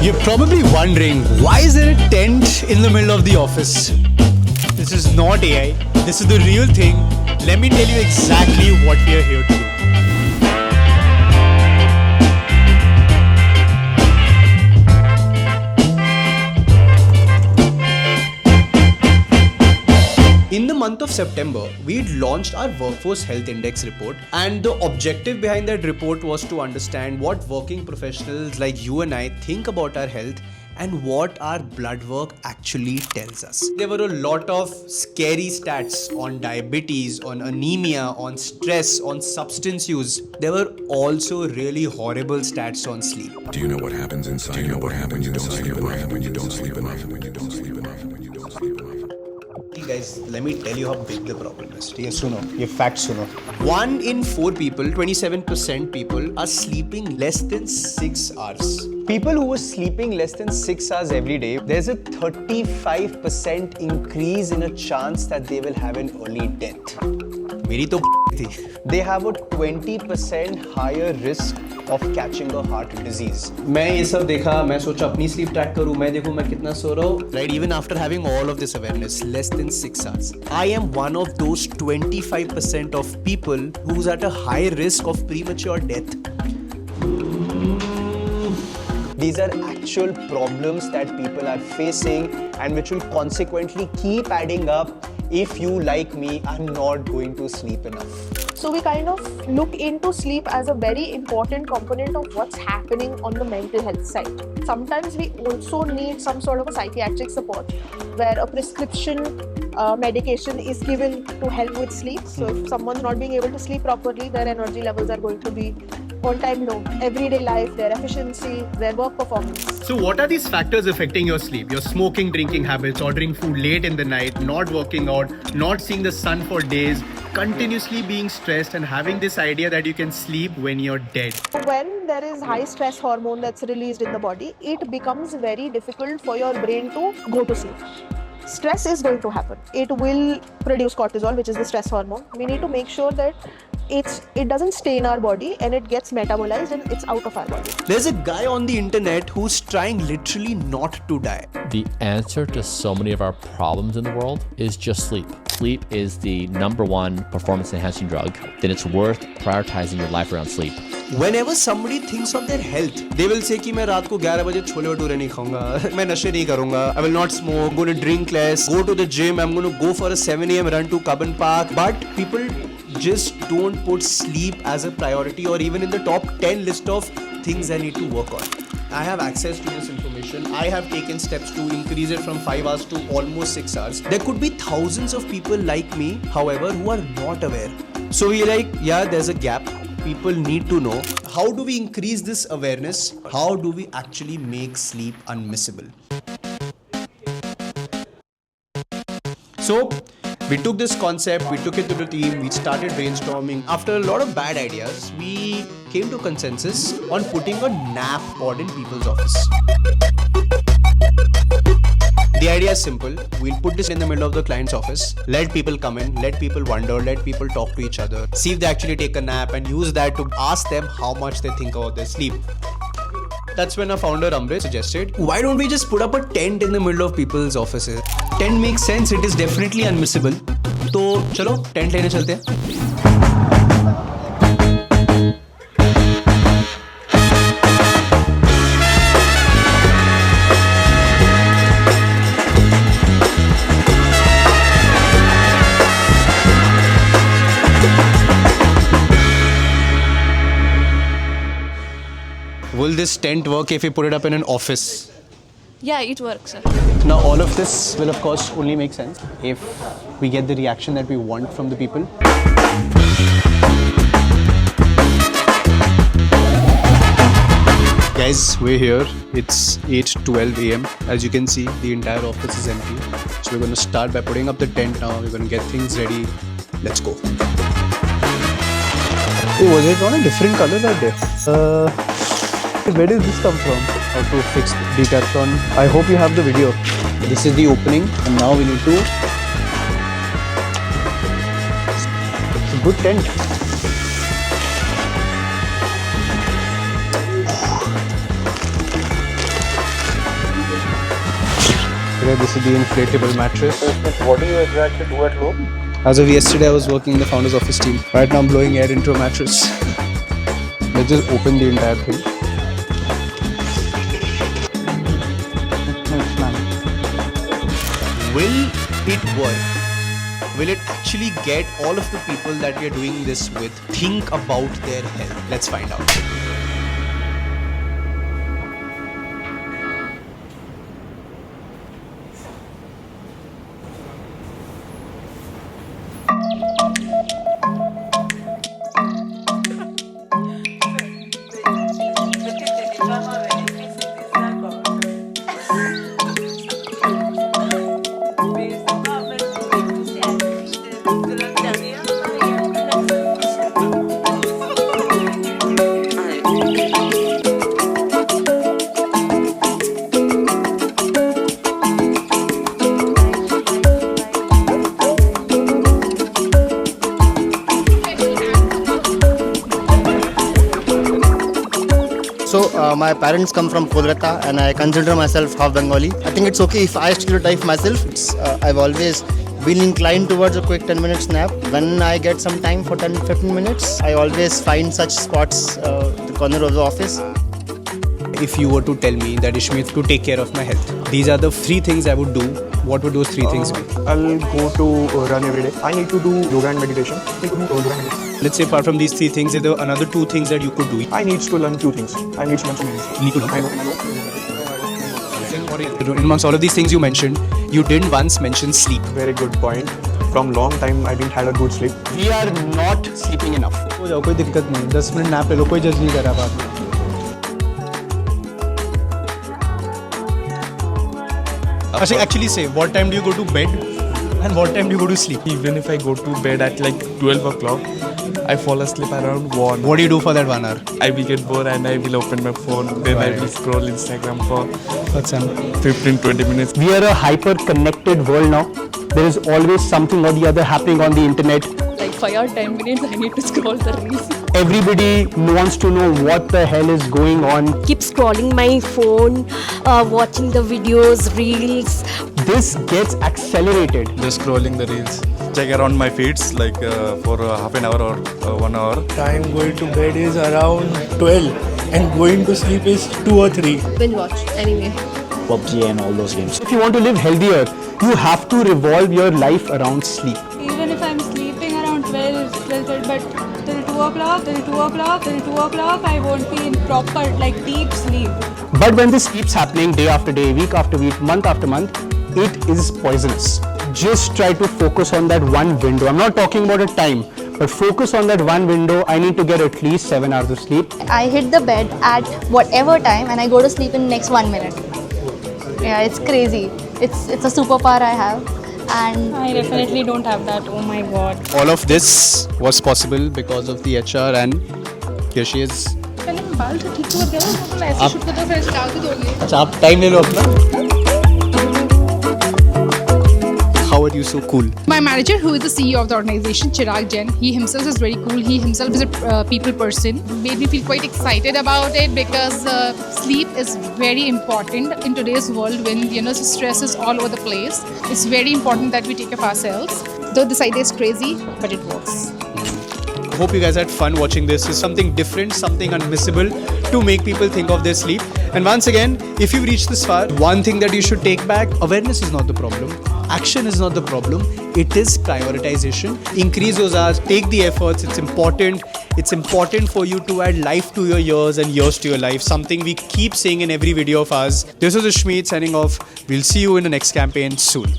You're probably wondering, why is there a tent in the middle of the office? This is not AI. This is the real thing. Let me tell you exactly what we are here to do. In the month of September, we launched our Workforce Health Index report, and the objective behind that report was to understand what working professionals like you and I think about our health and what our blood work actually tells us. There were a lot of scary stats on diabetes, on anemia, on stress, on substance use. There were also really horrible stats on sleep. Do you know what happens inside? Do you know what happens when you don't sleep enough? When you don't sleep enough? When you don't sleep enough? When you don't sleep enough? Guys, let me tell you how big the problem is. Yes, suno. Ye facts suno. 1 in 4 people, 27% people, are sleeping less than 6 hours. People who are sleeping less than 6 hours every day, there's a 35% increase in a chance that they will have an early death. मेरी तो थी. They have a 20% higher risk of catching a heart disease. मैं ये सब देखा, मैं सोचा अपनी sleep track करूँ, मैं देखूँ मैं कितना सो रहा हूँ. Right, even after having all of this awareness, less than 6 hours. I am one of those 25% of people who's at a high risk of premature death. These are actual problems that people are facing and which will consequently keep adding up if you, like me, are not going to sleep enough. So we kind of look into sleep as a very important component of what's happening on the mental health side. Sometimes we also need some sort of a psychiatric support where a prescription medication is given to help with sleep. So if someone's not being able to sleep properly, their energy levels are going to be on time low. Everyday life, their efficiency, their work performance. So what are these factors affecting your sleep? Your smoking, drinking habits, ordering food late in the night, not working out, not seeing the sun for days, continuously being stressed and having this idea that you can sleep when you're dead. When there is high stress hormone that's released in the body, it becomes very difficult for your brain to go to sleep. Stress is going to happen. It will produce cortisol, which is the stress hormone. We need to make sure that it doesn't stay in our body and it gets metabolized and it's out of our body. There's a guy on the internet who's trying literally not to die. The answer to so many of our problems in the world is just sleep. Sleep is the #1 performance enhancing drug. Then it's worth prioritizing your life around sleep. Whenever somebody thinks of their health, they will say कि मैं रात को 11 बजे छोले भटूरे नहीं खाऊंगा, मैं नशे नहीं करूंगा, I will not smoke, I'm going to drink less, go to the gym, I'm going to go for a 7 a.m. run to Cubbon Park. But people just don't put sleep as a priority or even in the top 10 list of things I need to work on. I have access to this information. I have taken steps to increase it from 5 hours to almost 6 hours. There could be thousands of people like me, however, who are not aware. So we're like, yeah, there's a gap. People need to know. How do we increase this awareness? How do we actually make sleep unmissable? So we took this concept, we took it to the team, we started brainstorming. After a lot of bad ideas, we came to consensus on putting a nap pod in people's office. The idea is simple. We'll put this in the middle of the client's office. Let people come in, let people wonder, let people talk to each other. See if they actually take a nap and use that to ask them how much they think about their sleep. That's when our founder Amrit suggested, why don't we just put up a tent in the middle of people's offices? Tent makes sense, it is definitely unmissable. तो चलो tent लेने चलते हैं. Will this tent work if we put it up in an office? Yeah, it works, sir. Now all of this will of course only make sense if we get the reaction that we want from the people. Guys, we're here. It's 8:12 a.m. As you can see, the entire office is empty. So we're going to start by putting up the tent now. We're going to get things ready. Let's go. Oh, was it on a different color that day? Where did this come from? How to fix Decathlon. I hope you have the video. This is the opening and now we need to... It's a good tent. This is the inflatable mattress. What do you exactly do at home? As of yesterday, I was working in the founder's office team. Right now, I'm blowing air into a mattress. Let's just open the entire thing. Will it work? Will it actually get all of the people that we are doing this with think about their health? Let's find out. So my parents come from Kolkata and I consider myself half Bengali. I think it's okay if I stereotype myself. I've always been inclined towards a quick 10 minutes nap. When I get some time for 10-15 minutes, I always find such spots at the corner of the office. If you were to tell me that Ishmeet, to take care of my health, these are the 3 things I would do, what would those 3 things be? I'll go to run every day. I need to do yoga and meditation. Let's say apart from these 3 things, are there another 2 things that you could do? I need to learn 2 things. I need to learn You need to learn. Amongst all of these things you mentioned, you didn't once mention sleep. Very good point. From long time I didn't had a good sleep. We are not sleeping enough. हो जाओ कोई दिक्कत नहीं 10 minute nap ले लो कोई जज नहीं कर रहा बात में Actually say what time do you go to bed and what time do you go to sleep? Even if I go to bed at like 12 o'clock, I fall asleep around 1. What do you do for that 1 hour? I will get bored and I will open my phone. Then I will scroll Instagram for 15-20 minutes. We are a hyper connected world now. There is always something or the other happening on the internet. Like 5 or 10 minutes, I need to scroll the reels. Everybody wants to know what the hell is going on. Keep scrolling my phone, watching the videos, reels. This gets accelerated. Just scrolling the reels. Check around my feeds like for half an hour or 1 hour. Time going to bed is around 12 and going to sleep is 2 or 3. Binge watch anyway. PUBG and all those games. If you want to live healthier, you have to revolve your life around sleep. Even if I'm sleeping around 12, but till 2 o'clock, I won't be in proper, like deep sleep. But when this keeps happening day after day, week after week, month after month, it is poisonous. Just try to focus on that one window. I'm not talking about a time, but focus on that one window. I need to get at least 7 hours of sleep. I hit the bed at whatever time and I go to sleep in next 1 minute. Yeah, it's crazy. It's a superpower I have. And I definitely don't have that. Oh my god. All of this was possible because of the HR and here she is. पहले मैं बाल से ठीक कर गया हूँ तो मैं ऐसे शूट करता फिर डाल के दोगे अच्छा आप टाइम ले लो अपना How are you so cool? My manager, who is the CEO of the organization, Chirag Jain, he himself is very cool. He himself is a people person. Made me feel quite excited about it because sleep is very important in today's world when stress is all over the place. It's very important that we take care of ourselves. Though this idea is crazy, but it works. I hope you guys had fun watching this. It's something different, something unmissable to make people think of their sleep. And once again, if you've reached this far, one thing that you should take back, awareness is not the problem. Action is not the problem. It is prioritization. Increase those hours, take the efforts. It's important. It's important for you to add life to your years and years to your life. Something we keep saying in every video of ours. This is Ishmeet signing off. We'll see you in the next campaign soon.